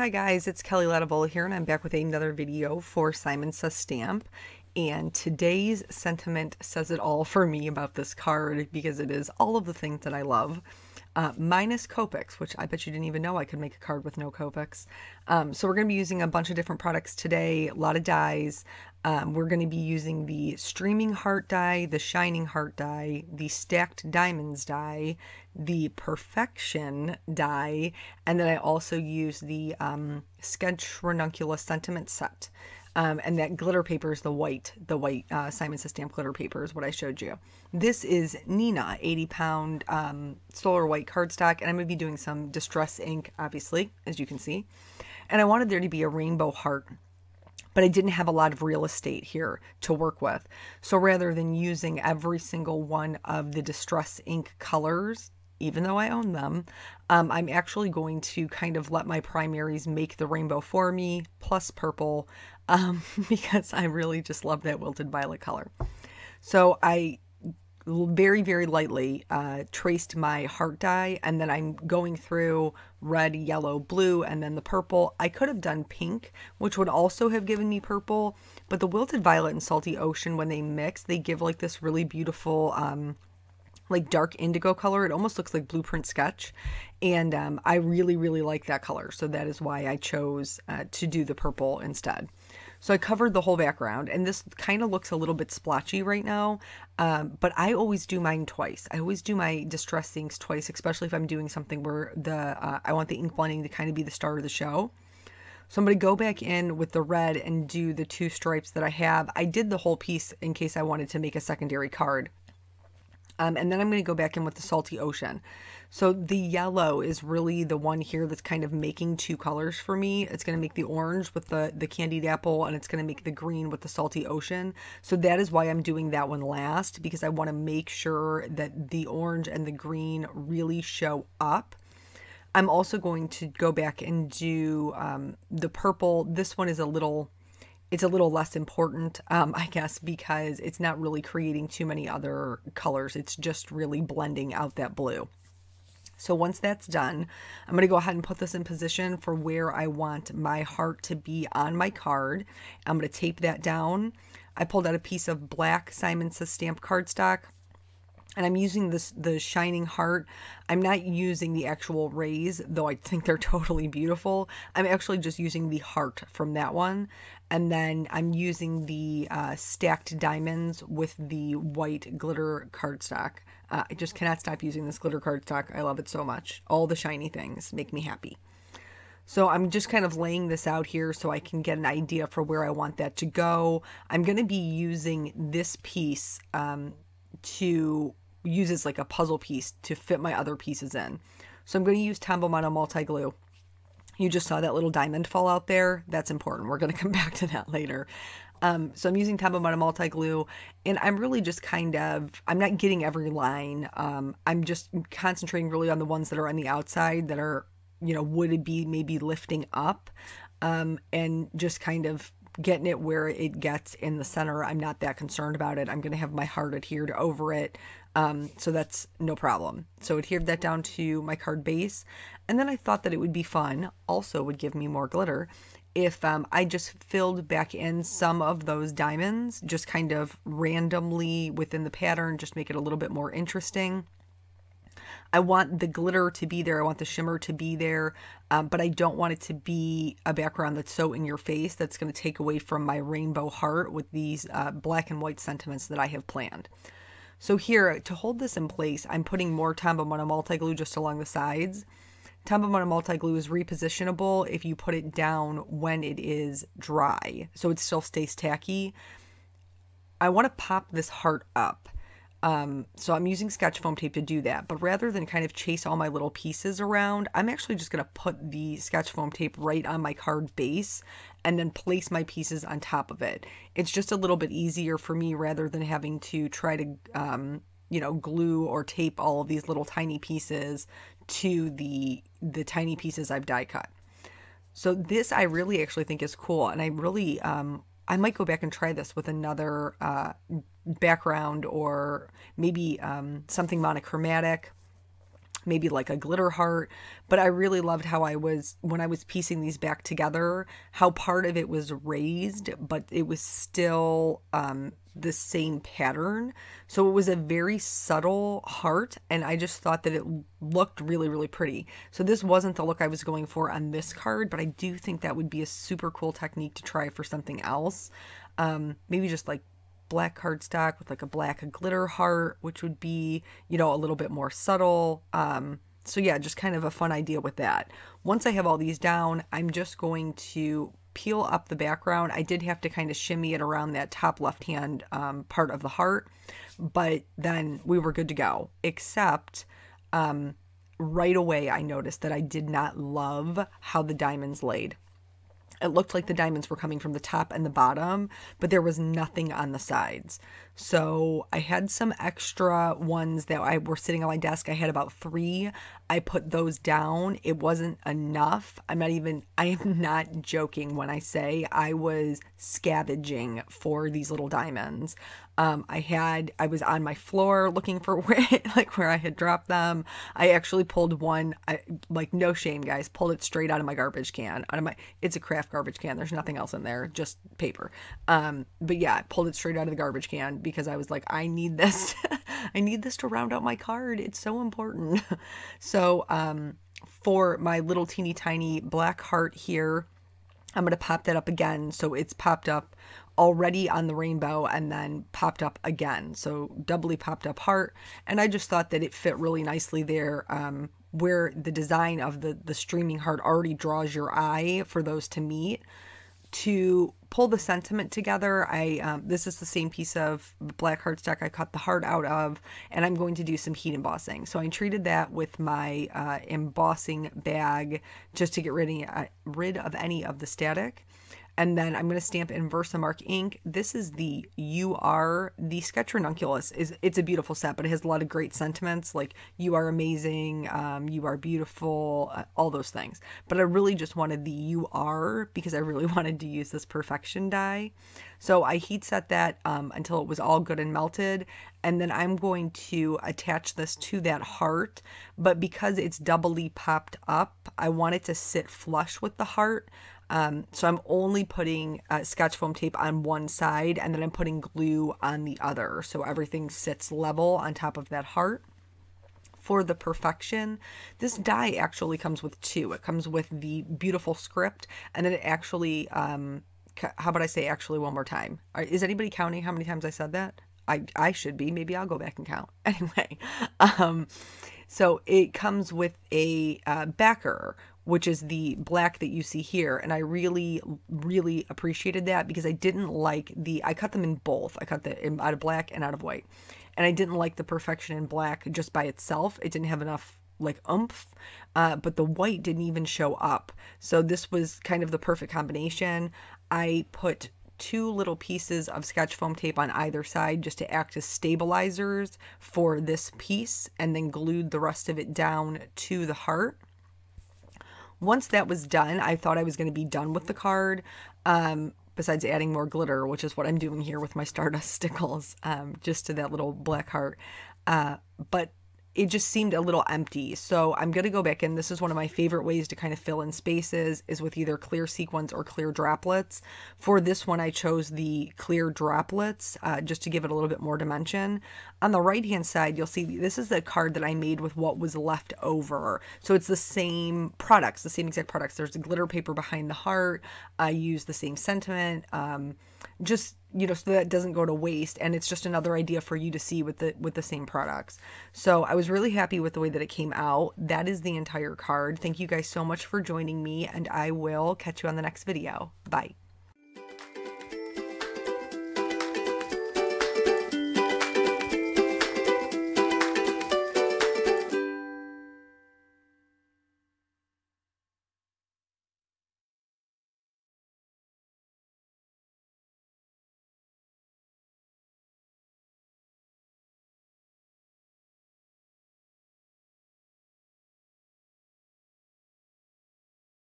Hi guys, it's Kelly Latevola here, and I'm back with another video for Simon Says Stamp. And today's sentiment says it all for me about this card because it is all of the things that I love, minus Copics, which I bet you didn't even know I could make a card with no Copics. So we're going to be using a bunch of different products today, a lot of dies. We're going to be using the Streaming Heart die, the Shining Heart die, the Stacked Diamonds die, the Perfection die, and then I also use the Sketch Ranunculus Sentiment set. And that glitter paper is the white Simon Says Stamp glitter paper is what I showed you. This is Neenah 80-pound solar white cardstock, and I'm going to be doing some distress ink, obviously, as you can see. And I wanted there to be a rainbow heart, but I didn't have a lot of real estate here to work with. So rather than using every single one of the distress ink colors, even though I own them, I'm actually going to kind of let my primaries make the rainbow for me, plus purple, because I really just love that wilted violet color. So I very, very lightly traced my heart die, and then I'm going through red, yellow, blue, and then the purple. I could have done pink, which would also have given me purple, but the wilted violet and salty ocean, when they mix, they give like this really beautiful like dark indigo color. It almost looks like Blueprint Sketch, and I really, really like that color, so that is why I chose to do the purple instead. So I covered the whole background, and this kind of looks a little bit splotchy right now, but I always do mine twice. I always do my distress inks twice, especially if I'm doing something where I want the ink blending to kind of be the star of the show. So I'm going to go back in with the red and do the two stripes that I have. I did the whole piece in case I wanted to make a secondary card. And then I'm going to go back in with the Salty Ocean. So the yellow is really the one here that's kind of making two colors for me. It's going to make the orange with the candied apple, and it's going to make the green with the Salty Ocean. So that is why I'm doing that one last, because I want to make sure that the orange and the green really show up. I'm also going to go back and do the purple. This one is it's a little less important, I guess, because it's not really creating too many other colors. It's just really blending out that blue. So once that's done, I'm going to go ahead and put this in position for where I want my heart to be on my card. I'm going to tape that down. I pulled out a piece of black Simon Says Stamp cardstock, and I'm using the Shining Heart. I'm not using the actual rays, though I think they're totally beautiful. I'm actually just using the heart from that one. And then I'm using the Stacked Diamonds with the white glitter cardstock. I just cannot stop using this glitter cardstock. I love it so much. All the shiny things make me happy. So I'm just kind of laying this out here so I can get an idea for where I want that to go. I'm going to be using this piece to use as like a puzzle piece to fit my other pieces in. So I'm going to use Tombow Mono Multi Glue. You just saw that little diamond fall out there. That's important. We're going to come back to that later. So I'm using Tombow Mono Multi Glue, and I'm really just kind of, I'm not getting every line. I'm just concentrating really on the ones that are on the outside that are, you know, would be maybe lifting up, and just kind of getting it where it gets in the center. I'm not that concerned about it. I'm going to have my heart adhered over it. So that's no problem. So adhered that down to my card base. And then I thought that it would be fun, also would give me more glitter, if I just filled back in some of those diamonds, just kind of randomly within the pattern, just make it a little bit more interesting. I want the glitter to be there. I want the shimmer to be there, but I don't want it to be a background that's so in your face that's going to take away from my rainbow heart with these black and white sentiments that I have planned. So here, to hold this in place, I'm putting more Tombow Mono Multi Glue just along the sides. Tombow Mono Multi Glue is repositionable if you put it down when it is dry, so it still stays tacky. I want to pop this heart up. So I'm using sketch foam tape to do that, but rather than kind of chase all my little pieces around, I'm actually just going to put the sketch foam tape right on my card base and then place my pieces on top of it. It's just a little bit easier for me rather than having to try to, you know, glue or tape all of these little tiny pieces to the tiny pieces I've die cut. So this I really actually think is cool, and I really, I might go back and try this with another background, or maybe something monochromatic. maybe like a glitter heart. But I really loved how when I was piecing these back together, how part of it was raised, but it was still the same pattern. So it was a very subtle heart, and I just thought that it looked really, really pretty. So this wasn't the look I was going for on this card, but I do think that would be a super cool technique to try for something else. Maybe just like black cardstock with like a black glitter heart, which would be, you know, a little bit more subtle. So yeah, just kind of a fun idea with that. Once I have all these down, I'm just going to peel up the background. I did have to kind of shimmy it around that top left hand part of the heart, but then we were good to go, except right away I noticed that I did not love how the diamonds laid. It looked like the diamonds were coming from the top and the bottom, but there was nothing on the sides. So I had some extra ones that were sitting on my desk. I had about 3. I put those down. It wasn't enough. I am not joking when I say I was scavenging for these little diamonds. I was on my floor looking for where I had dropped them. I actually pulled one, like no shame guys, pulled it straight out of my garbage can. It's a craft garbage can. There's nothing else in there, just paper. But yeah, I pulled it straight out of the garbage can because I was like, I need this. I need this to round out my card. It's so important. So for my little teeny tiny black heart here, I'm going to pop that up again. So it's popped up already on the rainbow and then popped up again. So doubly popped up heart. And I just thought that it fit really nicely there, where the design of the streaming heart already draws your eye for those to meet. To pull the sentiment together, this is the same piece of black cardstock I cut the heart out of, and I'm going to do some heat embossing. So I treated that with my embossing bag just to get rid of any of the static. And then I'm going to stamp in Versamark ink. This is the Sketch Ranunculus. It's a beautiful set, but it has a lot of great sentiments like you are amazing, you are beautiful, all those things. But I really just wanted the you are because I really wanted to use this perfection die. So I heat set that until it was all good and melted. And then I'm going to attach this to that heart. But because it's doubly popped up, I want it to sit flush with the heart. So I'm only putting Scotch foam tape on one side, and then I'm putting glue on the other. So everything sits level on top of that heart. For the perfection, this die actually comes with 2. It comes with the beautiful script, and then it actually, how about I say actually one more time? Is anybody counting how many times I said that? I should be. Maybe I'll go back and count. Anyway, so it comes with a backer, which is the black that you see here. And I really, really appreciated that because I didn't like I cut them in both. I cut them out of black and out of white. And I didn't like the perfection in black just by itself. It didn't have enough like oomph, but the white didn't even show up. So this was kind of the perfect combination. I put 2 little pieces of Scotch foam tape on either side just to act as stabilizers for this piece, and then glued the rest of it down to the heart. Once that was done, I thought I was going to be done with the card, besides adding more glitter, which is what I'm doing here with my Stardust stickles, just to that little black heart. But it just seemed a little empty. So I'm going to go back in. This is one of my favorite ways to kind of fill in spaces, is with either clear sequins or clear droplets. For this one, I chose the clear droplets just to give it a little bit more dimension. On the right hand side, you'll see this is the card that I made with what was left over. So it's the same products, the same exact products. There's the glitter paper behind the heart. I use the same sentiment. Just, you know, so that it doesn't go to waste, and it's just another idea for you to see with the same products. So I was really happy with the way that it came out. That is the entire card. Thank you guys so much for joining me, and I will catch you on the next video. Bye.